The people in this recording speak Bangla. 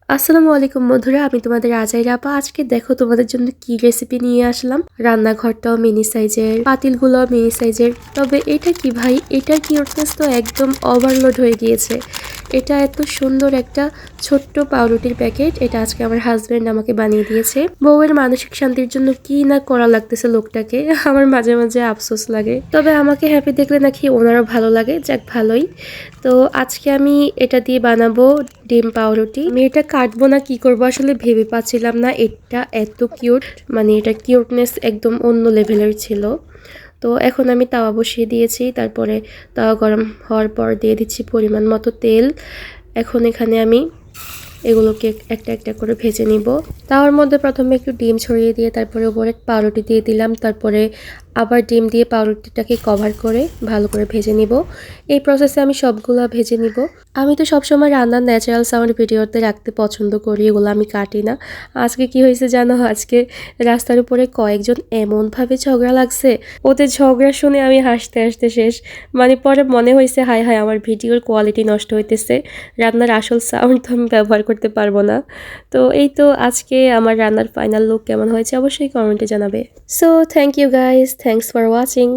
আসসালামু আলাইকুম বন্ধুরা, আমি তোমাদের আজাইরা আপা। আজকে দেখো তোমাদের জন্য কি রেসিপি নিয়ে আসলাম। রান্নাঘরটাও মিনি সাইজের, পাতিলগুলো মিনি সাইজের। তবে এটা কি ভাই, এটার কিউটনেস তো একদম ওভারলোড হয়ে গিয়েছে। এটা এত সুন্দর একটা ছোট্ট পাউরুটির প্যাকেট। এটা আজকে আমার হাজবেন্ড আমাকে বানিয়ে দিয়েছে। বউয়ের মানসিক শান্তির জন্য কি না করা লাগতেছে লোকটাকে। আমার মাঝে মাঝে আফসোস লাগে, তবে আমাকে হ্যাপি দেখলে নাকি ওনারও ভালো লাগে। যাক, ভালোই। তো আজকে আমি এটা দিয়ে বানাবো ডিম পাউরুটি। আমি এটা কাটবো না কি করবো আসলে ভেবে পাচ্ছিলাম না। এটা এত কিউট, মানে এটা কিউটনেস একদম অন্য লেভেলের ছিল। তো এখন আমি তাওয়া বসিয়ে দিয়েছি, তারপরে তাওয়া গরম হওয়ার পর দিয়ে দিচ্ছি পরিমাণ মতো তেল। এখন এখানে আমি এগুলোকে একটা একটা করে ভেজে নিব। তাওয়ার মধ্যে প্রথমে একটু ডিম ছড়িয়ে দিয়ে তারপরে উপরে পাউরুটি দিয়ে দিলাম, তারপরে আবার ডিম দিয়ে পাউরুটিটাকে কভার করে ভালো করে ভেজে নিব। এই প্রসেসে আমি সবগুলো ভেজে নিব। আমি তো সবসময় রান্নার ন্যাচারাল সাউন্ড ভিডিওতে রাখতে পছন্দ করি, এগুলো আমি কাটি না। আজকে কি হয়েছে জানো, আজকে রাস্তার উপরে কয়েকজন এমনভাবে ঝগড়া লাগছে, ওদের ঝগড়া শুনে আমি হাসতে হাসতে শেষ। মানে পরে মনে হয়েছে হায় হায়, আমার ভিডিওর কোয়ালিটি নষ্ট হইতেছে, রান্নার আসল সাউন্ড তো আমি ব্যবহার করতে পারবো না। তো এই তো আজকে আমার রান্নার ফাইনাল লুক কেমন হয়েছে অবশ্যই কমেন্টে জানাবে। So thank you guys, thanks for watching.